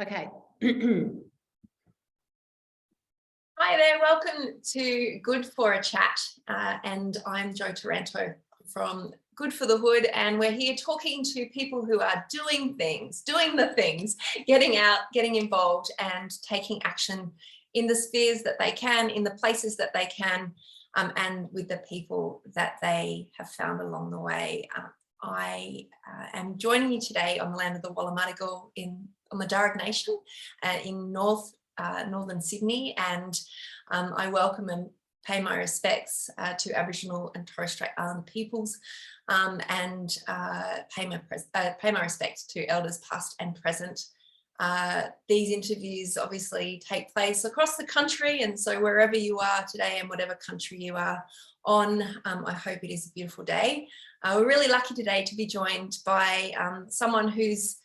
Okay. Hi there, welcome to Good for a Chat, and I'm Jo Taranto from Good for the Hood, and we're here talking to people who are doing the things, getting out, getting involved and taking action in the spheres that they can, in the places that they can, and with the people that they have found along the way. I am joining you today on the land of the Wallumattagal on the Dharavi Nation in northern Sydney, and I welcome and pay my respects to Aboriginal and Torres Strait Islander peoples, and pay my respects to elders past and present. These interviews obviously take place across the country, and so wherever you are today and whatever country you are on, I hope it is a beautiful day. We're really lucky today to be joined by someone who's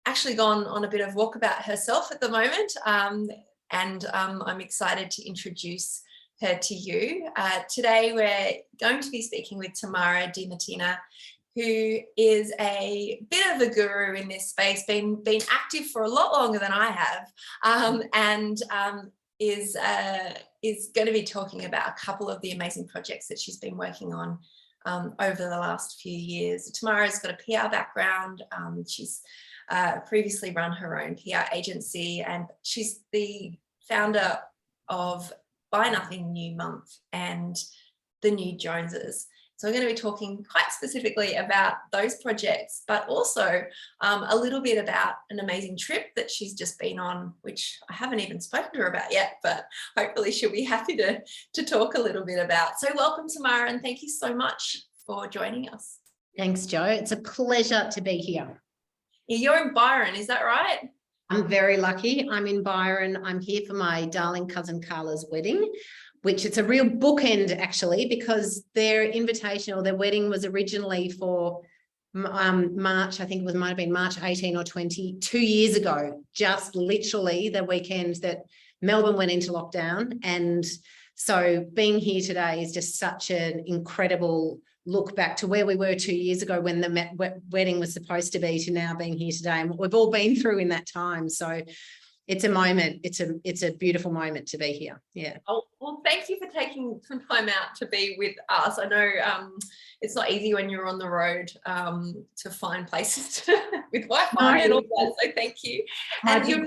actually gone on a bit of walkabout herself at the moment, and I'm excited to introduce her to you. Today we're going to be speaking with Tamara DiMattina, who is a bit of a guru in this space, been active for a lot longer than I have, and is going to be talking about a couple of the amazing projects that she's been working on over the last few years. Tamara's got a PR background. She's previously run her own PR agency, and she's the founder of Buy Nothing New Month and the New Joneses. So we're going to be talking quite specifically about those projects, but also a little bit about an amazing trip that she's just been on, which I haven't even spoken to her about yet, but hopefully she'll be happy to talk a little bit about. So welcome, Tamara, and thank you so much for joining us. Thanks, Jo. It's a pleasure to be here. You're in Byron, is that right? I'm very lucky. I'm in Byron. I'm here for my darling cousin Carla's wedding, which it's a real bookend actually, because their invitation or their wedding was originally for March, I think it might have been March 18 or 20, 2 years ago, just literally the weekend that Melbourne went into lockdown. And so being here today is just such an incredible look back to where we were 2 years ago when the wedding was supposed to be, to now being here today, and what we've all been through in that time. So it's a moment. It's a beautiful moment to be here. Yeah. Oh, well, thank you for taking some time out to be with us. I know it's not easy when you're on the road to find places with Wi-Fi and all that. So thank you. And you'd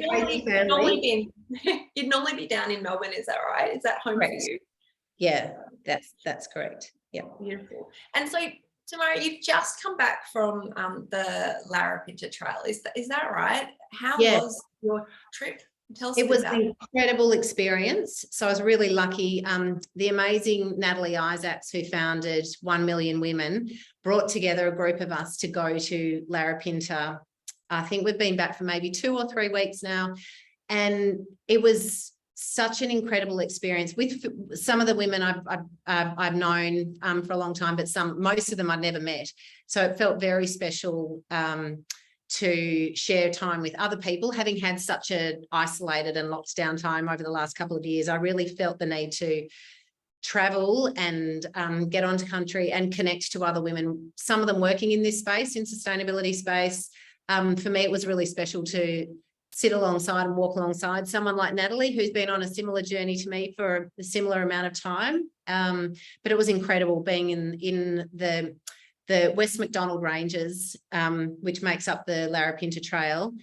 normally be down in Melbourne. Is that right? Is that home correct. for you? Yeah, that's correct. Yeah. Beautiful. And so, Tamara, you've just come back from the Larapinta Trail. Is that right? How was your trip? Tell us. It was an incredible experience. So I was really lucky. The amazing Natalie Isaacs, who founded 1 Million Women, brought together a group of us to go to Larapinta. I think we've been back for maybe 2 or 3 weeks now. And it was such an incredible experience with some of the women I've known for a long time, but most of them I'd never met. So it felt very special to share time with other people. Having had such an isolated and locked down time over the last couple of years, I really felt the need to travel and get onto country and connect to other women, some of them working in this space, in sustainability space. For me, it was really special to sit alongside and walk alongside someone like Natalie, who's been on a similar journey to me for a similar amount of time. But it was incredible being in the West Macdonald Ranges, which makes up the Larapinta Trail.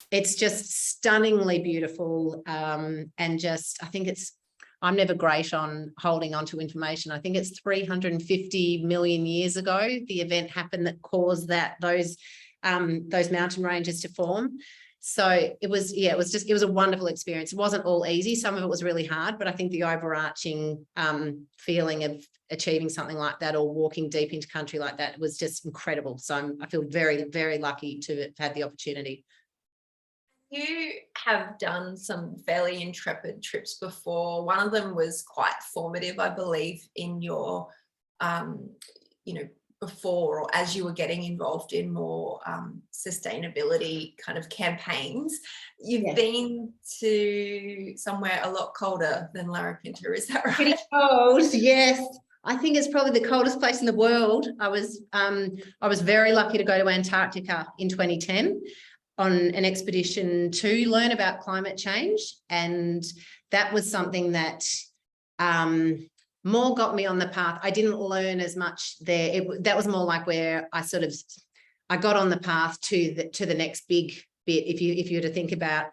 It's just stunningly beautiful, and just, I think I'm never great on holding on to information. I think it's 350 million years ago the event happened that caused those mountain ranges to form. So it was a wonderful experience. It wasn't all easy. Some of it was really hard, but I think the overarching feeling of achieving something like that, or walking deep into country like that, was just incredible. So I feel very, very lucky to have had the opportunity. You have done some fairly intrepid trips before. One of them was quite formative, I believe, in your, before or as you were getting involved in more sustainability kind of campaigns. You've been to somewhere a lot colder than Larapinta, is that right? Pretty cold, yes. I think it's probably the coldest place in the world. I was very lucky to go to Antarctica in 2010. on an expedition to learn about climate change. And that was something that more got me on the path. I didn't learn as much there. That was more like where I got on the path to the next big bit. If you were to think about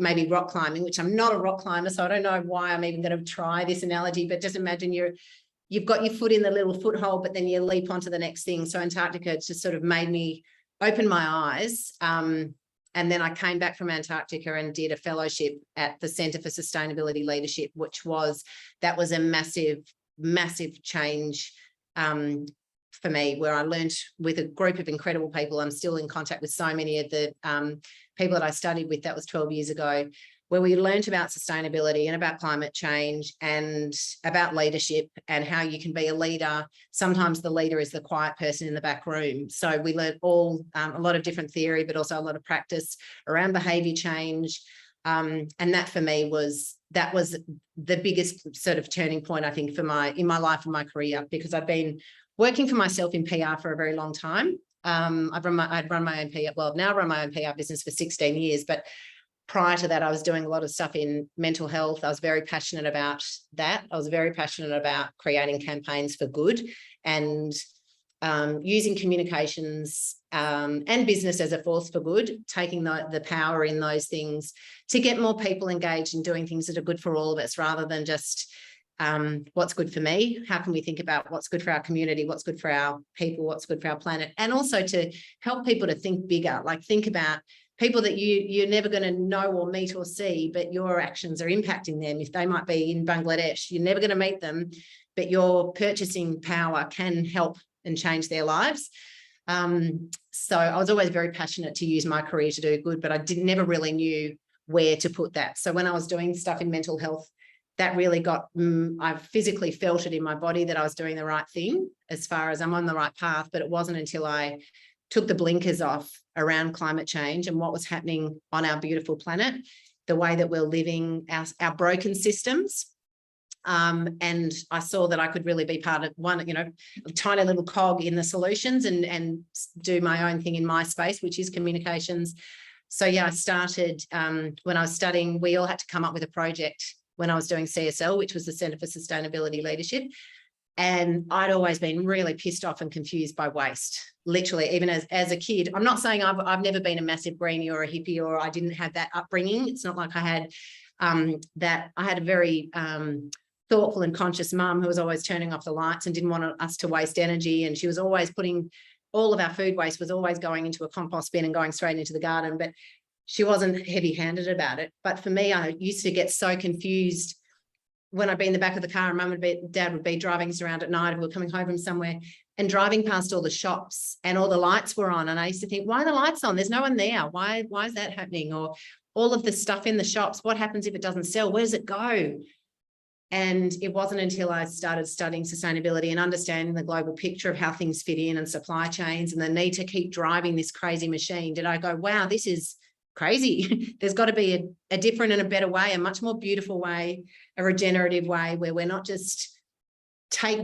maybe rock climbing, which I'm not a rock climber, so I don't know why I'm even going to try this analogy, but just imagine you've got your foot in the little foothold, but then you leap onto the next thing. So Antarctica just sort of made me open my eyes. And then I came back from Antarctica and did a fellowship at the Centre for Sustainability Leadership, that was a massive, massive change for me, where I learned with a group of incredible people. I'm still in contact with so many of the people that I studied with. That was 12 years ago, where we learned about sustainability and about climate change and about leadership and how you can be a leader. Sometimes the leader is the quiet person in the back room. So we learned a lot of different theory, but also a lot of practice around behaviour change. And that for me was the biggest sort of turning point, I think, in my life and my career, because I've been working for myself in PR for a very long time. I've now run my own PR business for 16 years, but prior to that, I was doing a lot of stuff in mental health. I was very passionate about that. I was very passionate about creating campaigns for good and using communications and business as a force for good, taking the power in those things to get more people engaged in doing things that are good for all of us, rather than just what's good for me. How can we think about what's good for our community, what's good for our people, what's good for our planet, and also to help people to think bigger, like think about people that you're never going to know or meet or see, but your actions are impacting them. If they might be in Bangladesh, you're never going to meet them, but your purchasing power can help and change their lives. So I was always very passionate to use my career to do good, but I never really knew where to put that. So when I was doing stuff in mental health, that really I physically felt it in my body that I was doing the right thing, as far as I'm on the right path. But it wasn't until I took the blinkers off around climate change and what was happening on our beautiful planet, the way that we're living, our broken systems. And I saw that I could really be part of a tiny little cog in the solutions and do my own thing in my space, which is communications. So yeah, I started when I was studying. We all had to come up with a project when I was doing CSL, which was the Centre for Sustainability Leadership. And I'd always been really pissed off and confused by waste, literally, even as a kid. I'm not saying I've never been a massive greenie or a hippie, or I didn't have that upbringing. It's not like I had that. I had a very thoughtful and conscious mum who was always turning off the lights and didn't want us to waste energy. And she was always putting all of our food waste was always going into a compost bin and going straight into the garden. But she wasn't heavy-handed about it. But for me, I used to get so confused when I'd be in the back of the car and Mum and Dad would be driving us around at night, and we were coming home from somewhere and driving past all the shops and all the lights were on. And I used to think, why are the lights on? There's no one there. Why is that happening? Or all of the stuff in the shops, what happens if it doesn't sell? Where does it go? And it wasn't until I started studying sustainability and understanding the global picture of how things fit in and supply chains and the need to keep driving this crazy machine, did I go, wow, this is crazy. There's got to be a different and a better way, a much more beautiful way, a regenerative way, where we're not just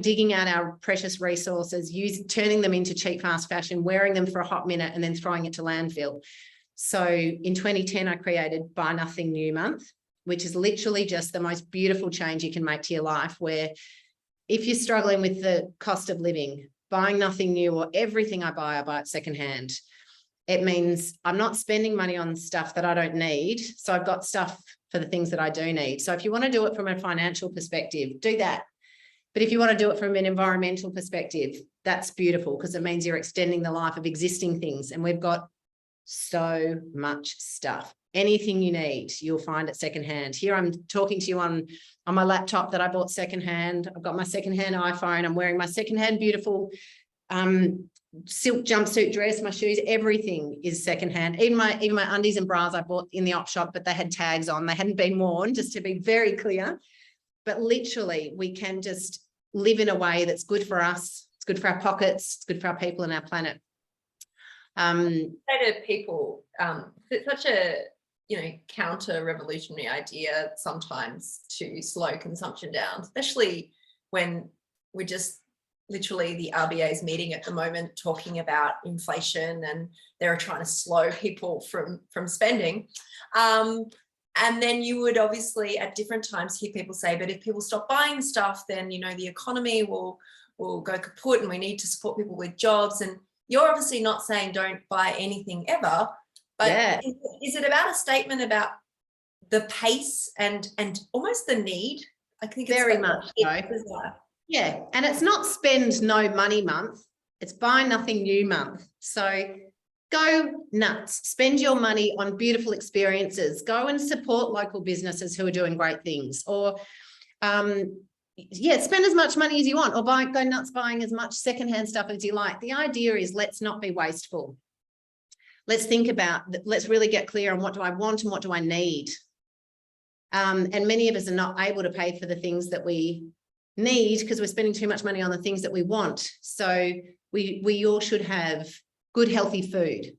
digging out our precious resources, turning them into cheap, fast fashion, wearing them for a hot minute and then throwing it to landfill. So in 2010, I created Buy Nothing New Month, which is literally just the most beautiful change you can make to your life, where if you're struggling with the cost of living, buying nothing new, or everything I buy it secondhand. It means I'm not spending money on stuff that I don't need. So I've got stuff for the things that I do need. So if you want to do it from a financial perspective, do that. But if you want to do it from an environmental perspective, that's beautiful, because it means you're extending the life of existing things. And we've got so much stuff. Anything you need, you'll find it secondhand. Here I'm talking to you on my laptop that I bought secondhand. I've got my secondhand iPhone. I'm wearing my secondhand beautiful silk jumpsuit dress, my shoes, everything is secondhand. Even my undies and bras I bought in the op shop, but they had tags on. They hadn't been worn, just to be very clear. But literally, we can just live in a way that's good for us. It's good for our pockets. It's good for our people and our planet. Say to people, it's such a counter-revolutionary idea sometimes to slow consumption down, especially when we're just literally the RBA's meeting at the moment talking about inflation, and they're trying to slow people from spending. And then you would obviously at different times hear people say, but if people stop buying stuff, then, you know, the economy will go kaput and we need to support people with jobs. And you're obviously not saying don't buy anything ever, but Yeah. is it about a statement about the pace and almost the need? I think it's Very much so. Yeah, and it's not spend no money month, it's buy nothing new month. So go nuts, spend your money on beautiful experiences, go and support local businesses who are doing great things, or yeah, spend as much money as you want, or go nuts buying as much secondhand stuff as you like. The idea is let's not be wasteful. Let's think about, let's really get clear on what do I want and what do I need. And many of us are not able to pay for the things that we need because we're spending too much money on the things that we want. So we all should have good, healthy food.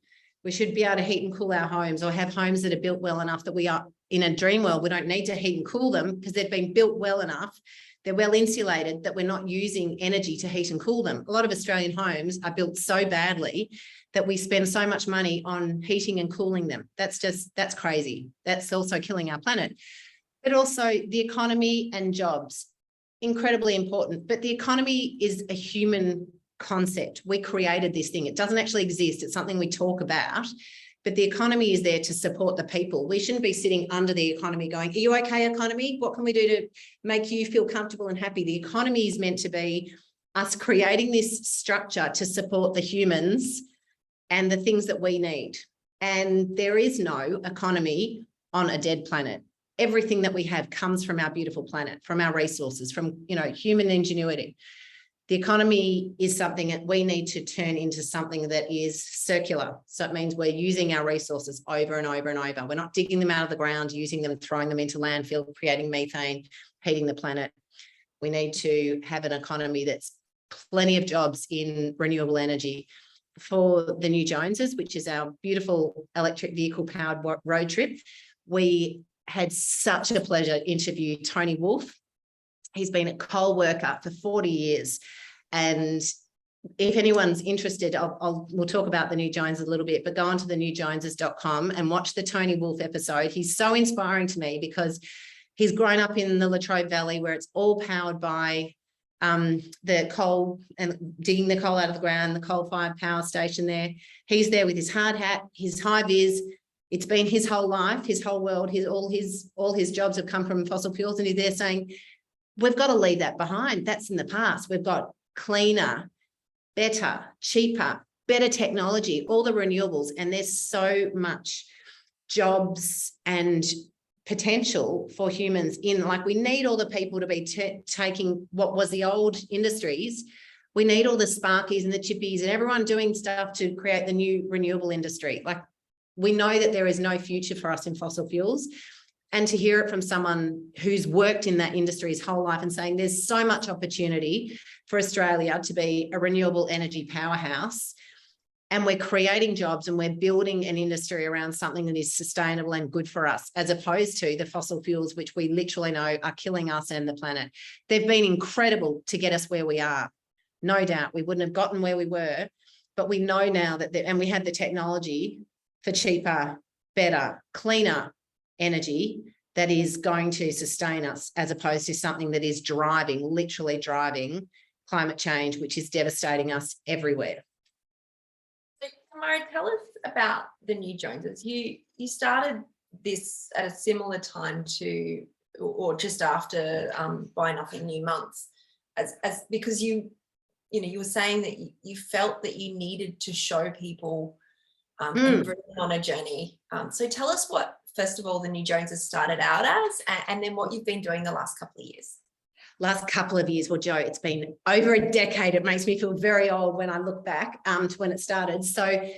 We should be able to heat and cool our homes, or have homes that are built well enough that we are in a dream world. We don't need to heat and cool them because they've been built well enough. They're well insulated that we're not using energy to heat and cool them. A lot of Australian homes are built so badly that we spend so much money on heating and cooling them. That's crazy. That's also killing our planet. But also the economy and jobs, incredibly important. But the economy is a human concept. We created this thing. It doesn't actually exist. It's something we talk about, but the economy is there to support the people. We shouldn't be sitting under the economy going, are you okay, economy? What can we do to make you feel comfortable and happy? The economy is meant to be us creating this structure to support the humans and the things that we need. And there is no economy on a dead planet. Everything that we have comes from our beautiful planet, from our resources, from, you know, human ingenuity. The economy is something that we need to turn into something that is circular. So it means we're using our resources over and over and over. We're not digging them out of the ground, using them, throwing them into landfill, creating methane, heating the planet. We need to have an economy that's plenty of jobs in renewable energy. For the New Joneses, which is our beautiful electric vehicle powered road trip, we had such a pleasure to interview Tony Wolfe. He's been a coal worker for 40 years. And if anyone's interested, we'll talk about the New Joneses a little bit, but go on to the newjoneses.com and watch the Tony Wolfe episode. He's so inspiring to me because he's grown up in the Latrobe Valley where it's all powered by the coal and digging the coal out of the ground, the coal-fired power station there. He's there with his hard hat, his high vis. It's been his whole life, his whole world. All his jobs have come from fossil fuels, and he's there saying, we've got to leave that behind. That's in the past. We've got cleaner, better, cheaper, better technology, all the renewables, and there's so much jobs and potential for humans in, like, we need all the people to be taking what was the old industries. We need all the Sparkies and the Chippies and everyone doing stuff to create the new renewable industry. Like, we know that there is no future for us in fossil fuels. And to hear it from someone who's worked in that industry his whole life and saying there's so much opportunity for Australia to be a renewable energy powerhouse, and we're creating jobs and we're building an industry around something that is sustainable and good for us, as opposed to the fossil fuels, which we literally know are killing us and the planet. They've been incredible to get us where we are. No doubt we wouldn't have gotten where we were, but we know now that, and we have the technology for cheaper, better, cleaner energy that is going to sustain us, as opposed to something that is literally driving climate change, which is devastating us everywhere. So, Tamara, tell us about the New Joneses. You started this at a similar time to, or just after Buy Nothing New Months, as because you were saying that you felt that you needed to show people and bring them on a journey. So tell us what, first of all, the New Joneses started out as, and then what you've been doing the last couple of years. Last couple of years, well, Jo, it's been over a decade. It makes me feel very old when I look back to when it started. So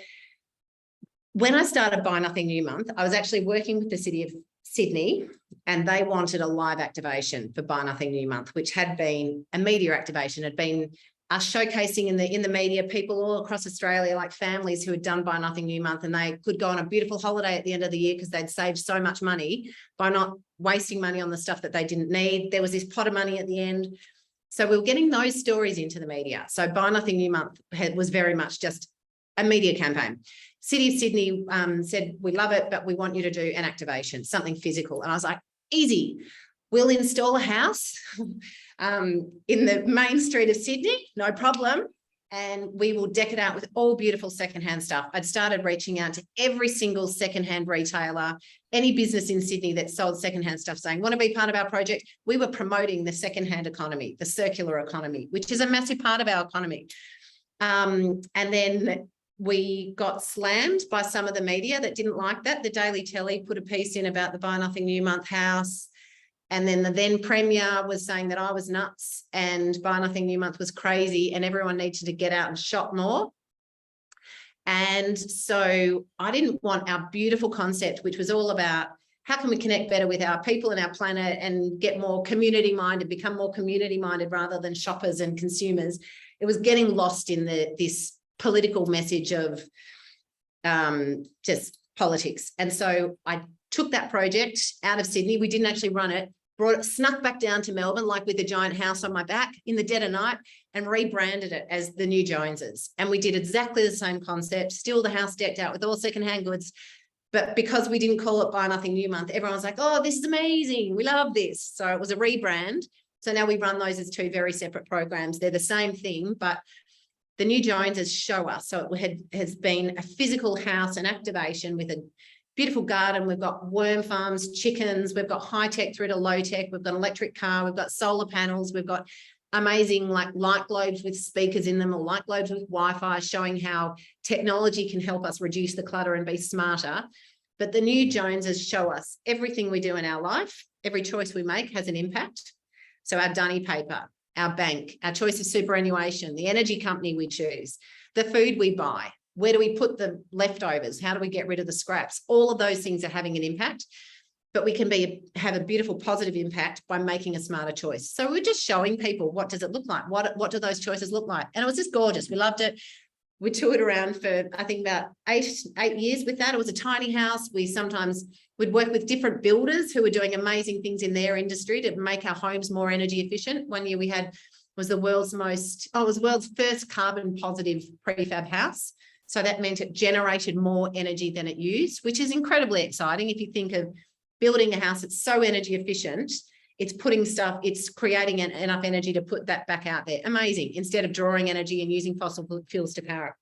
when I started Buy Nothing New Month, I was actually working with the City of Sydney, and they wanted a live activation for Buy Nothing New Month, which had been a media activation, had been us showcasing in the media people all across Australia, like families who had done Buy Nothing New Month, and they could go on a beautiful holiday at the end of the year because they'd saved so much money by not wasting money on the stuff that they didn't need. There was this pot of money at the end. So we were getting those stories into the media. So Buy Nothing New Month was very much just a media campaign. City of Sydney said, we love it, but we want you to do an activation, something physical. And I was like, easy. We'll install a house in the main street of Sydney, no problem. And we will deck it out with all beautiful secondhand stuff. I'd started reaching out to every single secondhand retailer, any business in Sydney that sold secondhand stuff, saying, want to be part of our project? We were promoting the secondhand economy, the circular economy, which is a massive part of our economy. And then we got slammed by some of the media that didn't like that. The Daily Telly put a piece in about the Buy Nothing New Month house. And then the then Premier was saying that I was nuts and Buy Nothing New Month was crazy and everyone needed to get out and shop more. And so I didn't want our beautiful concept, which was all about how can we connect better with our people and our planet and get more community minded, become more community minded rather than shoppers and consumers. It was getting lost in this political message of just politics. And so I took that project out of Sydney. We didn't actually run it. Snuck back down to Melbourne, like with a giant house on my back in the dead of night, and rebranded it as the New Joneses. And we did exactly the same concept, still the house decked out with all secondhand goods. But because we didn't call it Buy Nothing New Month, everyone's like, oh, this is amazing. We love this. So it was a rebrand. So now we run those as two very separate programs. They're the same thing, but the New Joneses show us. So it has been a physical house and activation with a beautiful garden. We've got worm farms, chickens. We've got high tech through to low tech. We've got an electric car. We've got solar panels. We've got amazing like light globes with speakers in them or light globes with Wi-Fi, showing how technology can help us reduce the clutter and be smarter. But the New Joneses show us everything we do in our life. Every choice we make has an impact. So our dunny paper, our bank, our choice of superannuation, the energy company we choose, the food we buy, where do we put the leftovers? How do we get rid of the scraps? All of those things are having an impact, but we can have a beautiful positive impact by making a smarter choice. So we're just showing people, what does it look like? What do those choices look like? And it was just gorgeous. We loved it. We toured around for, I think, about eight years with that. It was a tiny house. We'd work with different builders who were doing amazing things in their industry to make our homes more energy efficient. One year we was the world's first carbon positive prefab house. So that meant it generated more energy than it used, which is incredibly exciting. If you think of building a house that's so energy efficient, it's creating enough energy to put that back out there. Amazing. Instead of drawing energy and using fossil fuels to power it.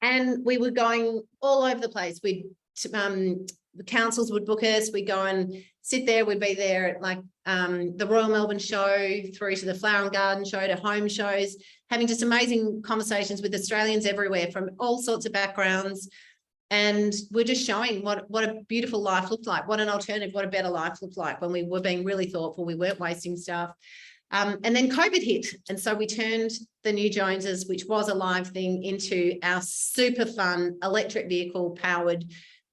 And we were going all over the place. The councils would book us. We'd go and sit there. We'd be there at like the Royal Melbourne Show through to the Flower and Garden Show to home shows, having just amazing conversations with Australians everywhere from all sorts of backgrounds. And we're just showing what a beautiful life looked like, what an alternative, what a better life looked like when we were being really thoughtful. We weren't wasting stuff. And then COVID hit. And so we turned the New Joneses, which was a live thing, into our super fun electric vehicle powered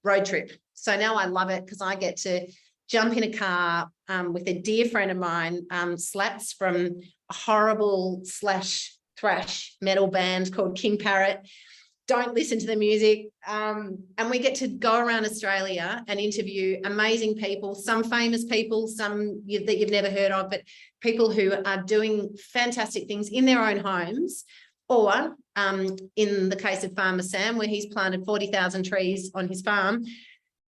road trip. So now I love it because I get to jump in a car with a dear friend of mine, Slats, from a horrible /thrash metal band called King Parrot. Don't listen to the music. And we get to go around Australia and interview amazing people, some famous people, some that you've never heard of, but people who are doing fantastic things in their own homes, or in the case of Farmer Sam, where he's planted 40,000 trees on his farm.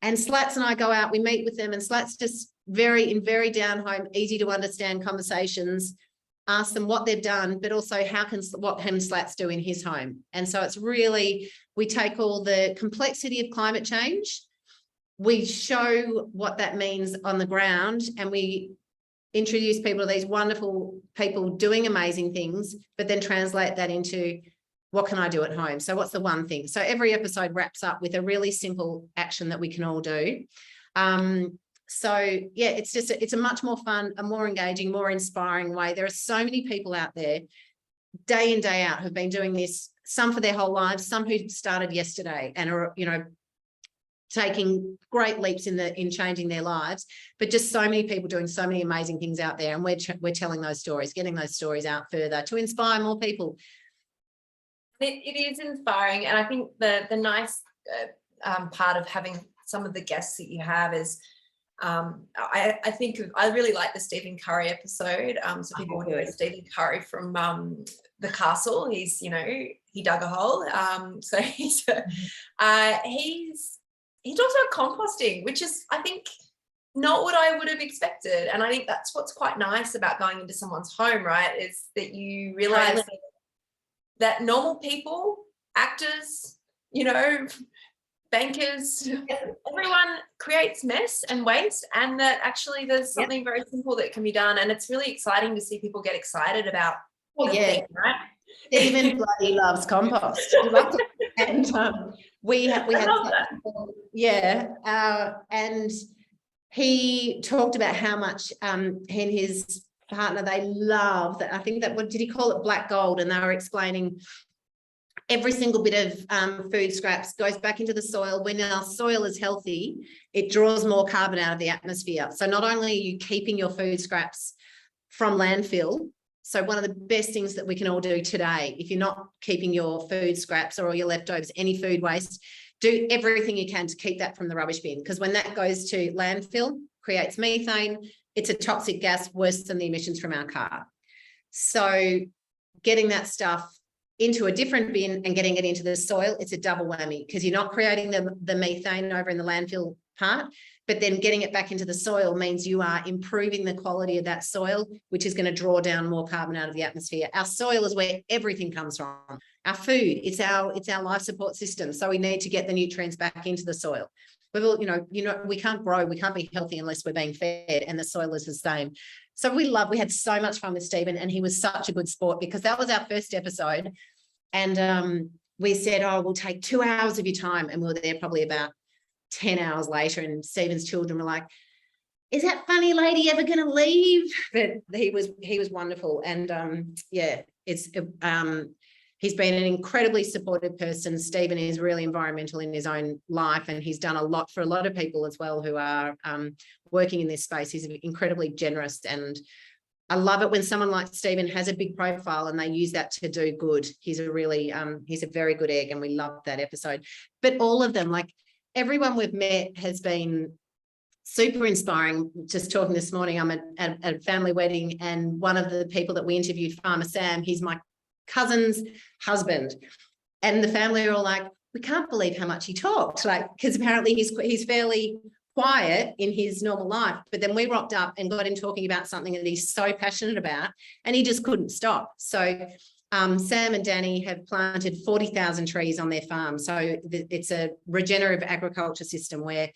And Slats and I go out, we meet with them, and Slats just in very down home, easy to understand conversations, ask them what they've done, but also what can Slats do in his home. And so it's really, we take all the complexity of climate change, we show what that means on the ground, and we introduce people to these wonderful people doing amazing things, but then translate that into what can I do at home? So what's the one thing? So every episode wraps up with a really simple action that we can all do. So yeah, it's a much more fun, a more engaging, more inspiring way. There are so many people out there day in, day out who've been doing this, some for their whole lives, some who started yesterday and are, taking great leaps in changing their lives, but just so many people doing so many amazing things out there. And we're telling those stories, getting those stories out further to inspire more people. It is inspiring. And I think the nice part of having some of the guests that you have is I think I really like the Stephen Curry episode. So people know Stephen Curry from The Castle. He's, you know, he dug a hole. So he talks about composting, which is, I think, not what I would have expected. And I think that's what's quite nice about going into someone's home, right? Is that you realize that normal people, actors, you know, bankers, everyone creates mess and waste, and that actually there's something very simple that can be done. And it's really exciting to see people get excited about thing, right? Stephen bloody loves compost. He loves it. And we had and he talked about how much he and his partner, they love that. I think that, what did he call it, black gold? And they were explaining every single bit of food scraps goes back into the soil. When our soil is healthy, it draws more carbon out of the atmosphere. So not only are you keeping your food scraps from landfill, so one of the best things that we can all do today, if you're not keeping your food scraps or your leftovers, any food waste, do everything you can to keep that from the rubbish bin, because when that goes to landfill, creates methane. It's a toxic gas, worse than the emissions from our car. So getting that stuff into a different bin and getting it into the soil, it's a double whammy, because you're not creating the methane over in the landfill part, but then getting it back into the soil means you are improving the quality of that soil, which is going to draw down more carbon out of the atmosphere. Our soil is where everything comes from. Our food, it's our life support system. So we need to get the nutrients back into the soil. We can't grow, we can't be healthy unless we're being fed, and the soil is the same. So we had so much fun with Stephen, and he was such a good sport, because that was our first episode. And we said, oh, we'll take 2 hours of your time. And we were there probably about 10 hours later, and Stephen's children were like, is that funny lady ever going to leave? But he was wonderful. And he's been an incredibly supportive person. Stephen is really environmental in his own life, and he's done a lot for a lot of people as well who are working in this space. He's incredibly generous, and I love it when someone like Stephen has a big profile and they use that to do good. He's a really, he's a very good egg, and we loved that episode. But all of them, like everyone we've met, has been super inspiring. Just talking this morning, I'm at a family wedding, and one of the people that we interviewed, Farmer Sam, he's my cousin's husband, and the family are all like, we can't believe how much he talked, like, because apparently he's fairly quiet in his normal life, but then we rocked up and got him talking about something that he's so passionate about, and he just couldn't stop. So Sam and Danny have planted 40,000 trees on their farm. So it's a regenerative agriculture system where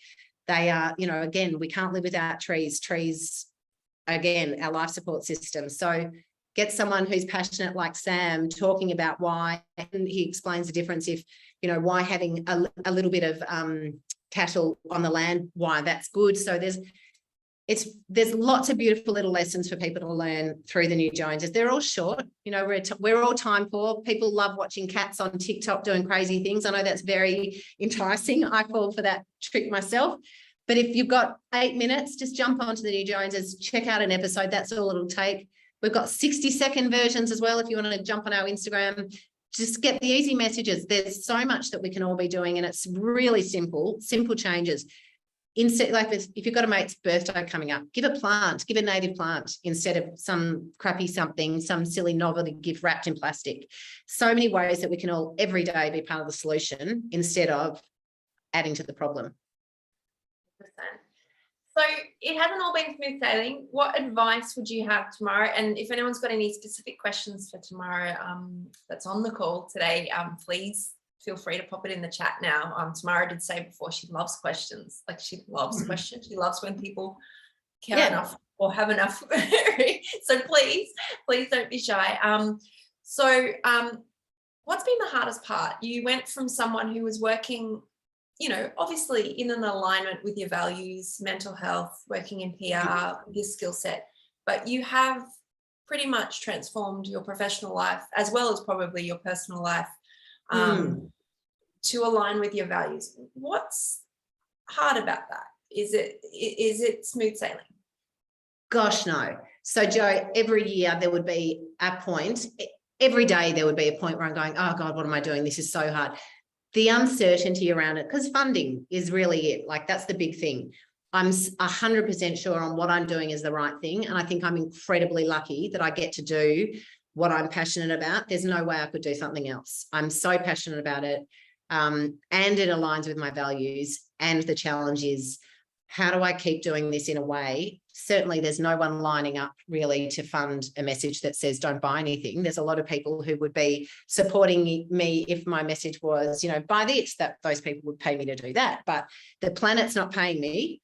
they are, again, we can't live without trees, again, our life support system. So get someone who's passionate like Sam talking about why, and he explains the difference if, why having a little bit of cattle on the land, why that's good. So there's lots of beautiful little lessons for people to learn through the New Joneses. They're all short. We're all time poor. People love watching cats on TikTok doing crazy things. I know that's very enticing. I fall for that trick myself. But if you've got 8 minutes, just jump onto the New Joneses, check out an episode. That's all it'll take. We've got 60-second versions as well if you want to jump on our Instagram. Just get the easy messages. There's so much that we can all be doing, and it's really simple changes. Like if you've got a mate's birthday coming up, give a native plant instead of some crappy something, some silly novelty gift wrapped in plastic. So many ways that we can all every day be part of the solution instead of adding to the problem. 100%. So it hasn't all been smooth sailing. What advice would you have tomorrow? And if anyone's got any specific questions for tomorrow that's on the call today, please feel free to pop it in the chat now. Tamara did say before she loves questions. Like, she loves questions. She loves when people care enough or have enough. So please don't be shy. What's been the hardest part? You went from someone who was working, obviously in an alignment with your values, mental health, working in PR, your skill set, but you have pretty much transformed your professional life as well as probably your personal life to align with your values. What's hard about that? Is it smooth sailing? Gosh, no. So Jo, every year there would be a point, every day there would be a point where I'm going, oh God, what am I doing? This is so hard. The uncertainty around it, because funding is really it. Like, that's the big thing. I'm 100% sure on what I'm doing is the right thing. And I think I'm incredibly lucky that I get to do what I'm passionate about. There's no way I could do something else. I'm so passionate about it. And it aligns with my values. And the challenge is, how do I keep doing this in a way? Certainly, there's no one lining up really to fund a message that says don't buy anything. There's a lot of people who would be supporting me if my message was, buy this, that those people would pay me to do that. But the planet's not paying me.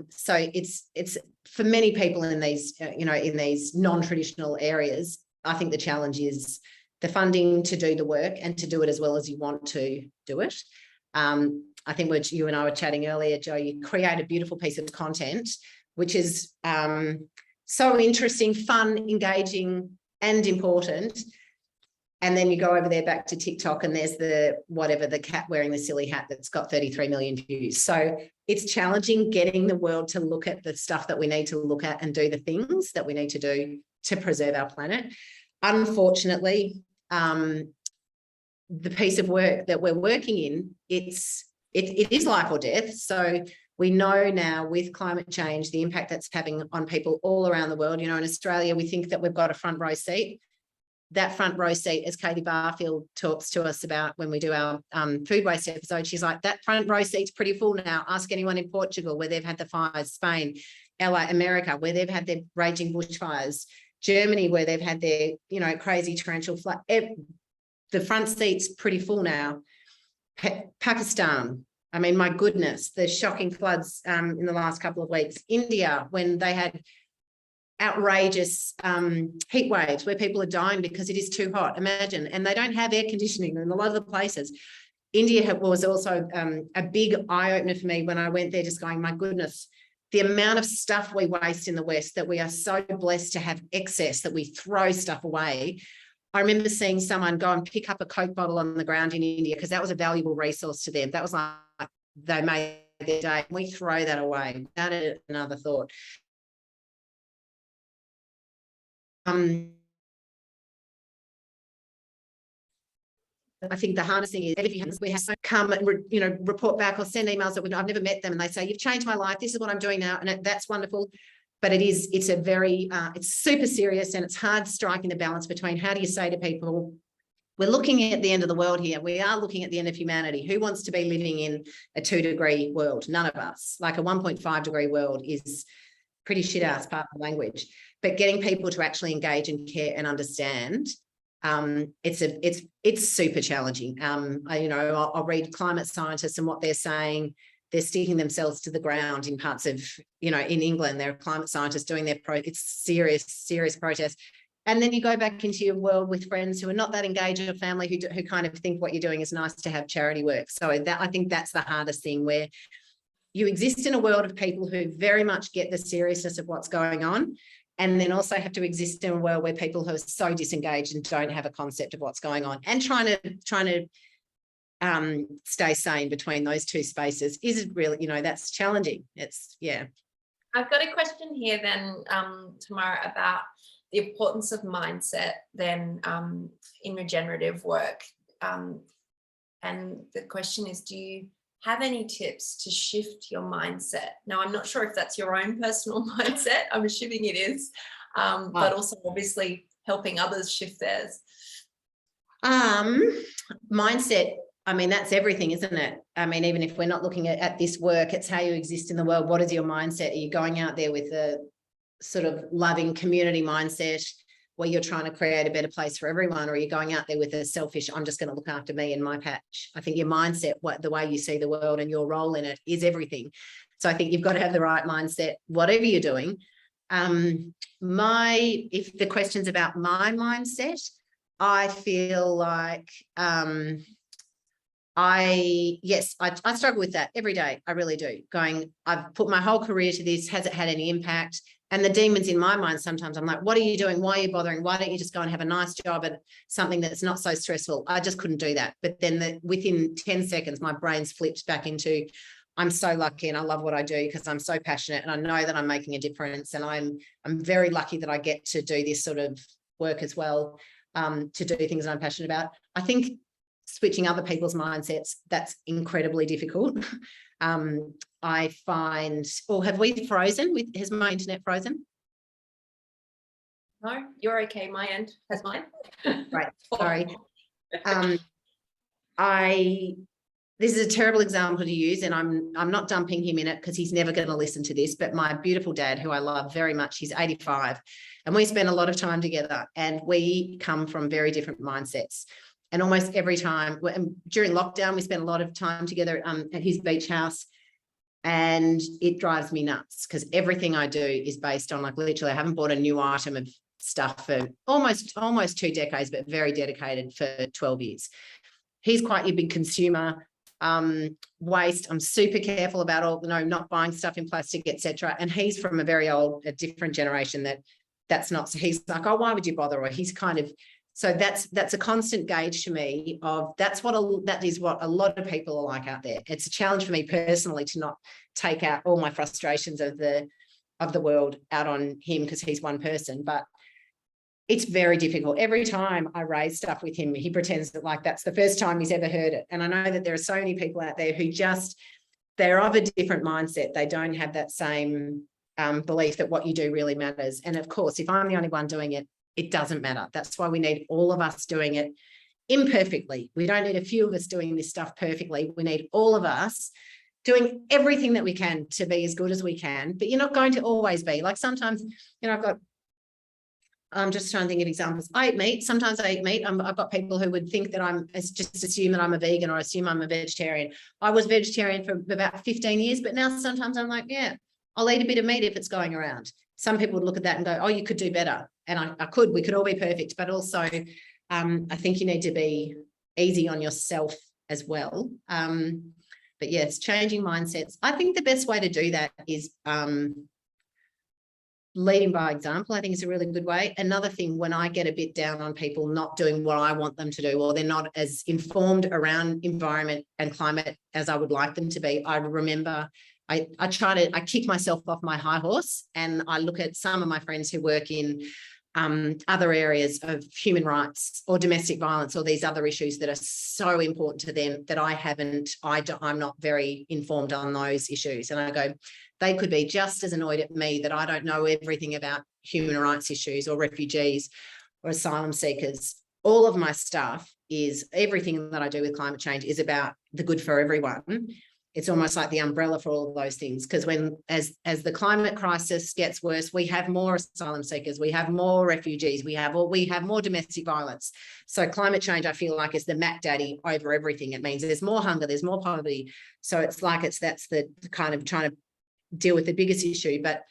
So it's for many people in these, in these non-traditional areas, I think the challenge is the funding to do the work and to do it as well as you want to do it. I think you and I were chatting earlier, Jo, you create a beautiful piece of content, which is so interesting, fun, engaging, and important. And then you go over there back to TikTok and there's the cat wearing the silly hat that's got 33 million views. So it's challenging getting the world to look at the stuff that we need to look at and do the things that we need to do to preserve our planet. Unfortunately, the piece of work that we're working in, it is life or death. So we know now with climate change, the impact that's having on people all around the world. In Australia, we think that we've got a front row seat. That front row seat, as Katie Barfield talks to us about when we do our food waste episode, she's like, that front row seat's pretty full now. Ask anyone in Portugal where they've had the fires, Spain, LA, America, where they've had their raging bushfires, Germany, where they've had their, crazy torrential flood. The front seat's pretty full now. Pakistan, I mean, my goodness, the shocking floods in the last couple of weeks. India, when they had outrageous heat waves where people are dying because it is too hot, imagine, and they don't have air conditioning in a lot of the places. India was also a big eye-opener for me when I went there, just going, my goodness, the amount of stuff we waste in the West, that we are so blessed to have excess, that we throw stuff away. I remember seeing someone go and pick up a Coke bottle on the ground in India because that was a valuable resource to them. That was like they made their day. We throw that away. That is another thought. I think the hardest thing is if we have to come and report back or send emails that I've never met them and they say, you've changed my life, this is what I'm doing now, and that's wonderful. But it's a very it's super serious, and it's hard striking the balance between how do you say to people, we're looking at the end of the world here, we are looking at the end of humanity. Who wants to be living in a 2-degree world? None of us. Like a 1.5-degree world is pretty shit ass part of the language. But getting people to actually engage and care and understand, it's super challenging. I'll read climate scientists and what they're saying. They're sticking themselves to the ground in parts of, in England, there are climate scientists doing it's serious protest. And then you go back into your world with friends who are not that engaged, or family who kind of think what you're doing is nice to have charity work. So I think that's the hardest thing, where you exist in a world of people who very much get the seriousness of what's going on, and then also have to exist in a world where people who are so disengaged and don't have a concept of what's going on, and trying to stay sane between those two spaces is really, that's challenging. I've got a question here then, Tamara, about the importance of mindset then in regenerative work. And the question is, do you have any tips to shift your mindset? Now, I'm not sure if that's your own personal mindset. I'm assuming it is, but also obviously helping others shift theirs. Mindset, I mean, that's everything, isn't it? I mean, even if we're not looking at this work, it's how you exist in the world. What is your mindset? Are you going out there with a sort of loving community mindset where you're trying to create a better place for everyone, or are you going out there with a selfish, I'm just going to look after me and my patch? I think your mindset, the way you see the world and your role in it is everything. So I think you've got to have the right mindset, whatever you're doing. If the question's about my mindset, I feel like I struggle with that every day. I really do. I've put my whole career to this. Has it had any impact? And the demons in my mind, sometimes I'm like, what are you doing? Why are you bothering? Why don't you just go and have a nice job at something that's not so stressful? I just couldn't do that. But then within 10 seconds, my brain's flipped back into, I'm so lucky and I love what I do because I'm so passionate and I know that I'm making a difference. And I'm very lucky that I get to do this sort of work as well, to do things that I'm passionate about. I think switching other people's mindsets, that's incredibly difficult. I find, or have we frozen? Has my internet frozen? No, you're okay. My end has mine. Right, sorry. This is a terrible example to use, and I'm not dumping him in it because he's never going to listen to this, but my beautiful dad, who I love very much, he's 85, and we spend a lot of time together, and we come from very different mindsets. And almost every time, during lockdown, we spent a lot of time together at his beach house, and it drives me nuts because everything I do is based on, like, literally, I haven't bought a new item of stuff for almost 2 decades, but very dedicated for 12 years. He's quite a big consumer. Waste. I'm super careful about not buying stuff in plastic, etc. And he's from a different generation that's not. So he's like, oh, why would you bother? Or he's kind of. So that's a constant gauge to me of that is what a lot of people are like out there. It's a challenge for me personally to not take out all my frustrations of the world out on him because he's one person, but it's very difficult. Every time I raise stuff with him, he pretends that like that's the first time he's ever heard it. And I know that there are so many people out there who they're of a different mindset. They don't have that same belief that what you do really matters. And of course, if I'm the only one doing it, it doesn't matter. That's why we need all of us doing it imperfectly. We don't need a few of us doing this stuff perfectly. We need all of us doing everything that we can to be as good as we can. But you're not going to always be. Like sometimes, I'm just trying to think of examples. I eat meat. Sometimes I eat meat. I've got people who would think that just assume that I'm a vegan or assume I'm a vegetarian. I was vegetarian for about 15 years, but now sometimes I'm like, yeah, I'll eat a bit of meat if it's going around. Some people would look at that and go, oh, you could do better. And we could all be perfect. But also, I think you need to be easy on yourself as well. But yes, changing mindsets. I think the best way to do that is leading by example. I think is a really good way. Another thing, when I get a bit down on people not doing what I want them to do, or they're not as informed around environment and climate as I would like them to be, I remember I kick myself off my high horse and I look at some of my friends who work in other areas of human rights or domestic violence or these other issues that are so important to them that I'm not very informed on those issues. And I go, they could be just as annoyed at me that I don't know everything about human rights issues or refugees or asylum seekers. All of my stuff is, everything that I do with climate change is about the good for everyone. It's almost like the umbrella for all of those things, because as the climate crisis gets worse, we have more asylum seekers, we have more refugees, we have more domestic violence. So climate change, I feel like, is the Mac Daddy over everything. It means there's more hunger, there's more poverty. So it's like that's the kind of trying to deal with the biggest issue, but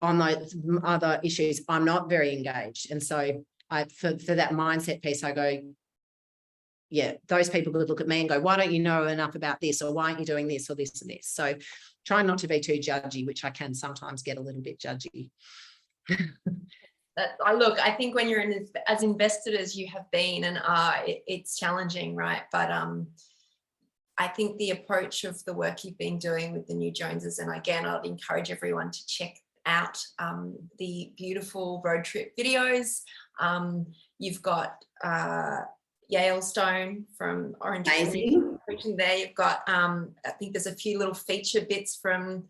on those other issues, I'm not very engaged. And so for that mindset piece, I go, yeah, those people would look at me and go, why don't you know enough about this, or why aren't you doing this or this and this? So try not to be too judgy, which I can sometimes get a little bit judgy. I think when you're as invested as you have been and are, it's challenging, right? But I think the approach of the work you've been doing with the New Joneses, and again, I'd encourage everyone to check out the beautiful road trip videos. You've got Yalestone from Orange Tree there. You've got I think there's a few little feature bits from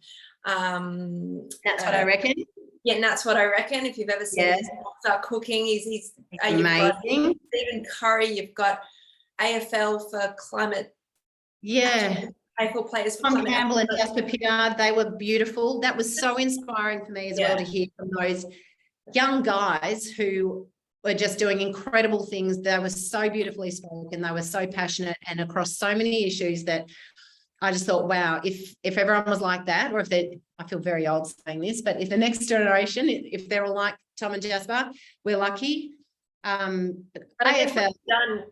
That's What I Reckon. Yeah, and That's What I Reckon. If you've ever seen his start cooking, he's amazing. You've got Stephen Curry, you've got AFL for climate. Yeah. AFL players for Tom climate. Campbell and Jasper Piggard, they were beautiful. That was so inspiring for me as well to hear from those young guys who were just doing incredible things. They were so beautifully spoken, they were so passionate and across so many issues that I just thought, wow, if everyone was like that, or I feel very old saying this, but if the next generation, if they're all like Tom and Jasper, we're lucky. AFL,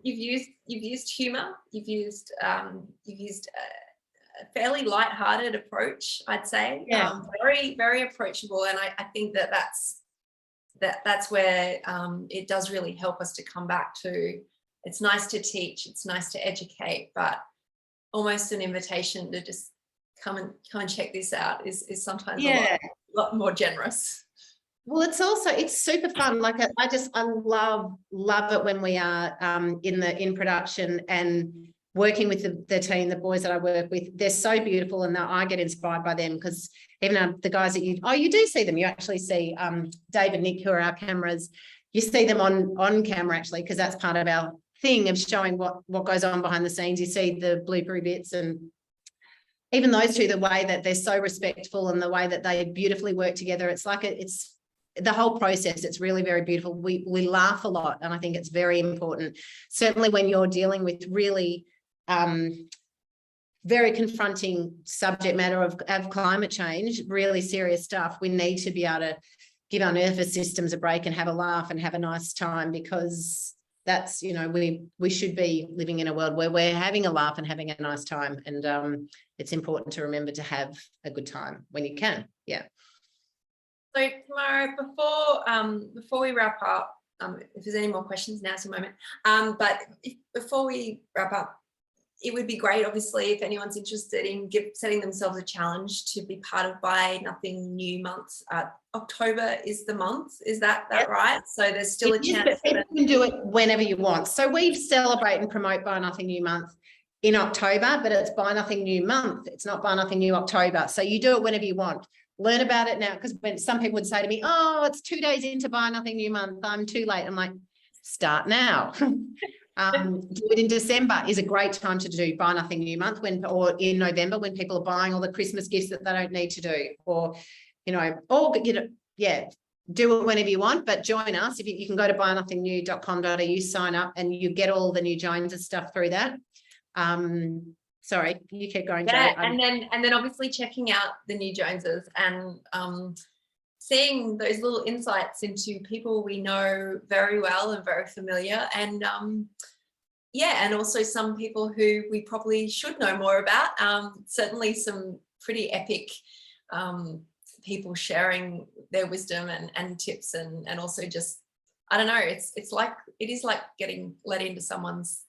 you've used humor, you've used a fairly light-hearted approach, I'd say. Very, very approachable, and I think that's where it does really help us to come back to, it's nice to teach, it's nice to educate, but almost an invitation to just come and check this out is sometimes a lot more generous. Well, it's super fun. Like I love it when we are in production and working with the team, the boys that I work with, they're so beautiful, and I get inspired by them, because even the guys that you do see them, you actually see Dave and Nick, who are our cameras, you see them on camera actually, because that's part of our thing of showing what goes on behind the scenes. You see the bloopery bits, and even those two, the way that they're so respectful and the way that they beautifully work together, it's like it's the whole process. It's really very beautiful. We laugh a lot, and I think it's very important, certainly when you're dealing with really very confronting subject matter of climate change, really serious stuff. We need to be able to give our nervous systems a break and have a laugh and have a nice time, because that's, you know, we should be living in a world where we're having a laugh and having a nice time, and it's important to remember to have a good time when you can. Yeah. So Tamara, before we wrap up, if there's any more questions, now's the moment. But before we wrap up, it would be great, obviously, if anyone's interested in setting themselves a challenge to be part of Buy Nothing New month. October is the month, is that right? So there's still a chance. But you can do it whenever you want. So we celebrate and promote Buy Nothing New month in October, but it's Buy Nothing New month. It's not Buy Nothing New October. So you do it whenever you want. Learn about it now, because when some people would say to me, oh, it's 2 days into Buy Nothing New month, I'm too late. I'm like, start now. Do it in December is a great time to do Buy Nothing New month, or in November, when people are buying all the Christmas gifts that they don't need to do, or, you know, yeah, do it whenever you want, but join us. If you can go to buynothingnew.com.au, sign up, and you get all the new Joneses stuff through that. Sorry, you keep going. Yeah, Jo. and then obviously checking out the new Joneses and seeing those little insights into people we know very well and very familiar, and yeah, and also some people who we probably should know more about. Certainly some pretty epic people sharing their wisdom and tips, and also just, I don't know, it is like getting let into someone's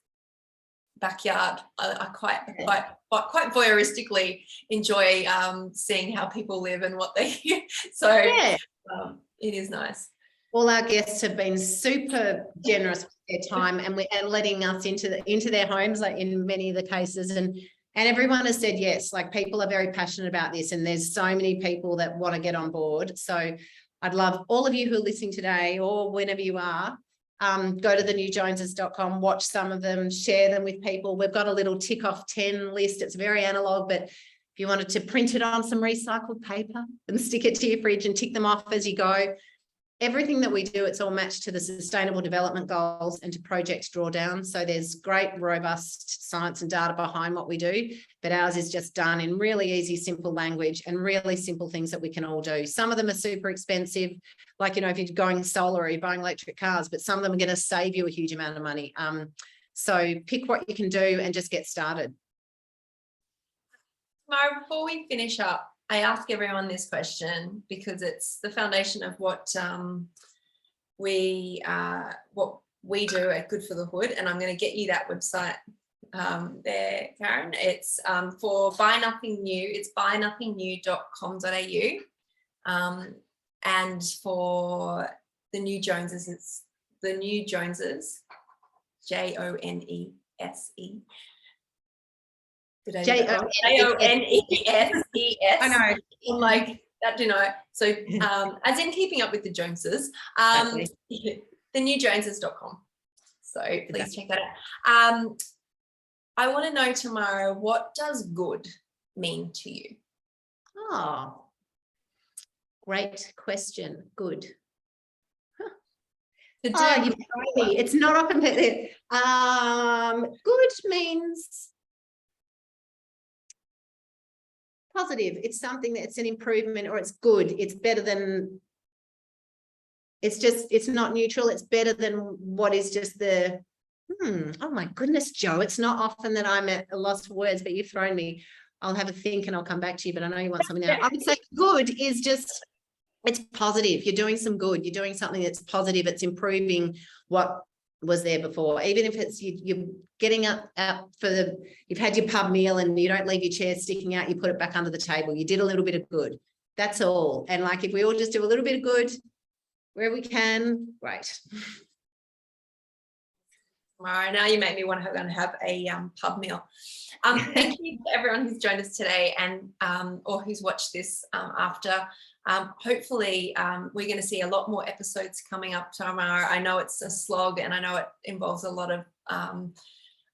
backyard. I quite voyeuristically enjoy seeing how people live and what they so yeah. It is nice. All our guests have been super generous with their time, and letting us into their homes, like in many of the cases, and everyone has said yes. Like, people are very passionate about this, and there's so many people that want to get on board. So I'd love all of you who are listening today, or whenever you are, go to thenewjoneses.com, watch some of them, share them with people. We've got a little tick off 10 list. It's very analog, but if you wanted to print it on some recycled paper and stick it to your fridge and tick them off as you go, everything that we do, it's all matched to the Sustainable Development Goals and to Project Drawdown. So there's great, robust science and data behind what we do, but ours is just done in really easy, simple language and really simple things that we can all do. Some of them are super expensive, like, you know, if you're going solar or you're buying electric cars, but some of them are going to save you a huge amount of money. So pick what you can do and just get started. Mara, before we finish up, I ask everyone this question because it's the foundation of what we do at Good for the Hood, and I'm going to get you that website there, Karen. It's for Buy Nothing New. It's buynothingnew.com.au, and for the new Joneses, it's the new Joneses, JONESE. JONESES. I know. I'm like, that do know. So as in keeping up with the Joneses, thenewjoneses.com. So please check that out. I want to know, Tamara, what does good mean to you? Oh, great question. Good. It's not often. Good means positive. It's something that's an improvement, or it's good. It's better than, it's not neutral. It's better than what is just the, oh my goodness, Jo, it's not often that I'm at a loss for words, but you've thrown me. I'll have a think and I'll come back to you, but I know you want something now. I would say good is just, it's positive. You're doing some good. You're doing something that's positive. It's improving what was there before. Even if it's you're getting up for you've had your pub meal and you don't leave your chair sticking out, you put it back under the table. You did a little bit of good. That's all. And like, if we all just do a little bit of good where we can, great. tomorrow. Now you make me want to go and have a pub meal. Thank you to everyone who's joined us today and or who's watched this after. Hopefully we're going to see a lot more episodes coming up tomorrow. I know it's a slog and I know it involves a lot of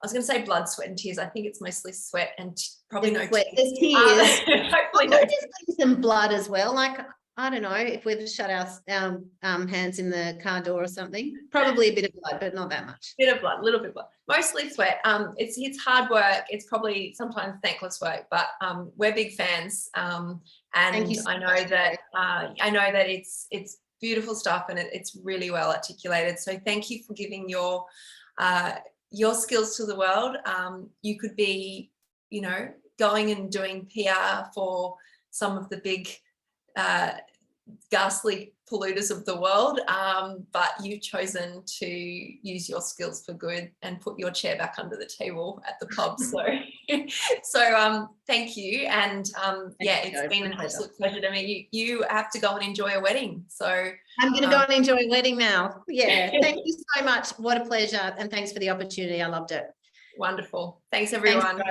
I was going to say blood, sweat and tears. I think it's mostly sweat and probably no sweat. tears. There's tears. Hopefully no tears. Some blood as well. Like, I don't know if we've shut our hands in the car door or something. Probably a bit of blood, but not that much. Bit of blood, little bit of blood. Mostly sweat. It's hard work. It's probably sometimes thankless work, but we're big fans. And Thank you so I know much. that it's beautiful stuff and it's really well articulated. So thank you for giving your skills to the world. You could be, you know, going and doing PR for some of the big ghastly polluters of the world, but you've chosen to use your skills for good and put your chair back under the table at the pub. So thank you. And it's been an absolute pleasure to meet you. You have to go and enjoy a wedding. So I'm going to go and enjoy a wedding now. Yeah. Thank you so much. What a pleasure. And thanks for the opportunity. I loved it. Wonderful. Thanks everyone. Thanks,